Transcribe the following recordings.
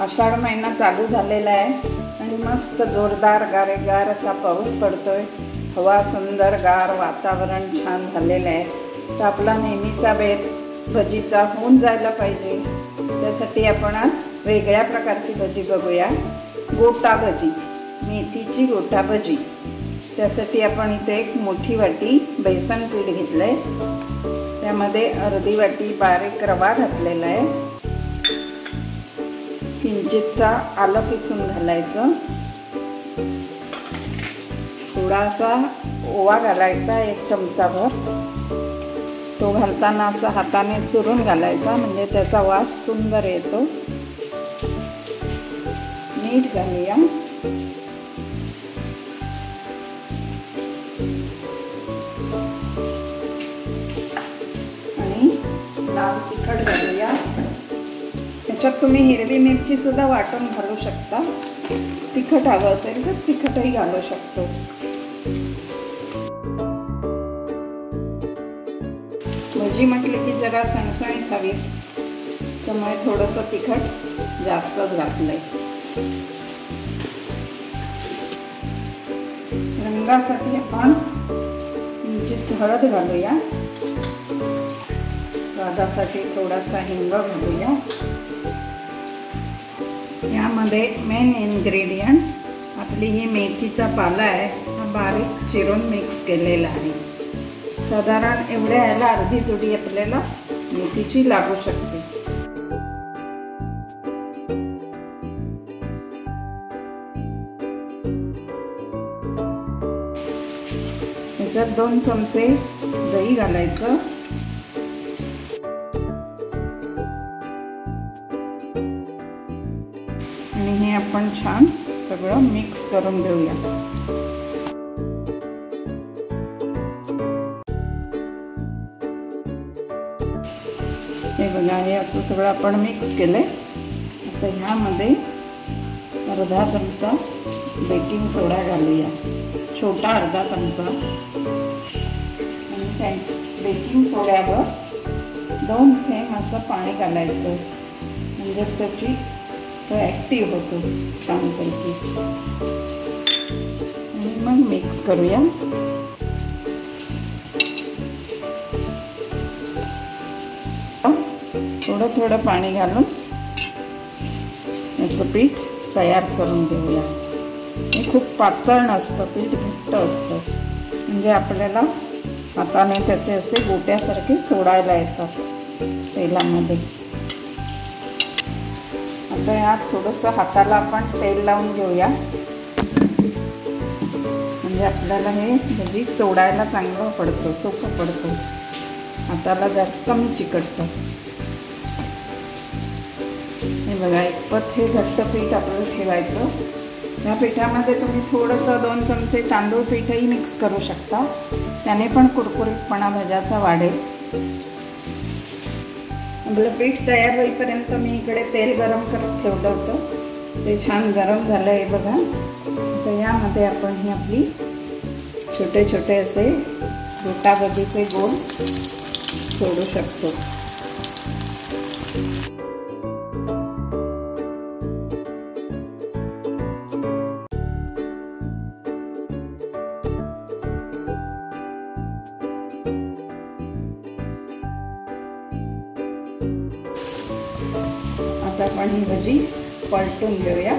आषाढ महिना चालू झालेला आहे आणि मस्त जोरदार गारेगार असा पाऊस पडतोय। हवा सुंदर, गार वातावरण छान झालेलं आहे। तर आपला नेहमीचा बेत भजीचा होऊन जायला पाहिजे। त्यासाठी आपण आज वेगळ्या प्रकारची भजी बघूया। गोटा भजी, मेथीची गोटा भजी। त्यासाठी आपण इथे एक मोठी वाटी बेसन पीठ घेतलंय। त्यामध्ये अर्धी वाटी बारीक रवा घातलेला आहे। किंचितसा आलं किसून घालायचं। थोडासा ओवा घालायचा, 1 चमचाभर। तो घालताना असं हाताने चुरून घालायचा, म्हणजे त्याचा वास सुंदर येतो। मीठ घालूया आणि लाल तिखट घालूया। त्याच्यात तुम्ही हिरवी मिरची सुद्धा वाटून घालू शकता। तिखट हवं असेल तर तिखटही घालू शकतो। भजी म्हटली की जरा सणसणीत हवी, त्यामुळे थोडंसं तिखट जास्तच घातलंय। रंगासाठी आपण किंचित हळद घालूया। स्वादासाठी थोडासा हिंग घालूया। यामध्ये मेन इन्ग्रेडियंट आपली ही मेथीचा पाला आहे, हा बारीक चिरून मिक्स केलेला आहे। साधारण एवढ्या याला अर्धी जुडी आपल्याला मेथीची लागू शकते। त्याच्यात 2 चमचे दही घालायचं आणि हे आपण छान सगळं मिक्स करून घेऊया। हे बघा, हे असं सगळं आपण मिक्स केलंय। आता ह्यामध्ये अर्धा चमचा बेकिंग सोडा घालूया, छोटा अर्धा चमचा। आणि त्या बेकिंग सोड्यावर 2 थेंब असं पाणी घालायचं, म्हणजे त्याची तो ॲक्टिव्ह होतो छानपैकी। आणि मग मिक्स करूया। थोडं थोडं पाणी घालून याचं पीठ तयार करून घेऊया। हे खूप पातळ नसतं, पीठ घट्ट असतं, म्हणजे आपल्याला हाताने त्याचे असे गोट्यासारखे सोडायला येतात तेलामध्ये। आता यात थोडंसं हाताला आपण तेल लावून घेऊया, म्हणजे आपल्याला हे भजी सोडायला चांगलं पडतं, सोपं पडतं। हाताला जर कमी चिकटतं। हे बघा, एकपत हे घट्ट पीठ आपल्याला ठेवायचं। या पिठामध्ये तुम्ही थोडंसं 2 चमचे तांदूळ पीठही मिक्स करू शकता, त्याने पण कुरकुरीतपणा भज्याचा वाढेल। आपलं पीठ तयार होईपर्यंत मी इकडे तेल गरम करत ठेवलं होतं, ते छान गरम झालं आहे बघा। तर यामध्ये आपण ही आपली छोटे छोटे असे गोटा भजीचे गोल सोडू शकतो। आता आपण ही भजी पलटून घेऊया।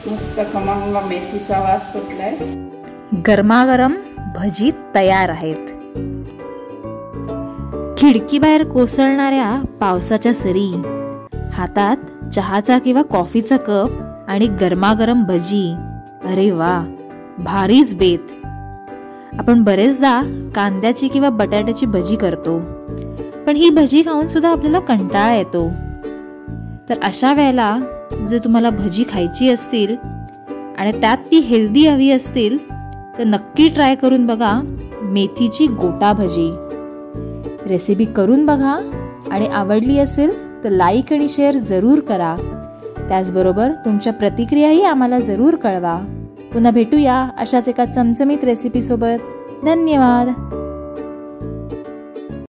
मस्त खमंग मेथीचा वास सुटलाय। गरमागरम भजी तयार आहेत। खिडकीबाहेर कोसळणाऱ्या पावसाच्या सरी, हातात चहाचा किंवा कॉफीचा कप आणि गरमागरम भजी, अरे वा, भारीच बेत। आपण बरेचदा कांद्याची किंवा बटाट्याची भजी करतो, पण ही भजी खाऊन सुद्धा आपल्याला कंटाळा येतो। तर अशा वेळेला जर तुम्हाला भजी खायची असतील आणि त्यात ती हेल्दी हवी असतील, तर नक्की ट्राय करून बघा मेथीची गोटा भजी। रेसिपी करून बघा आणि आवडली असेल तर लाईक आणि शेअर जरूर करा। त्याचबरोबर तुमच्या प्रतिक्रियाही आम्हाला जरूर कळवा। पुन्हा भेटूया अशाच एका चमचमीत रेसिपी सोबत। धन्यवाद।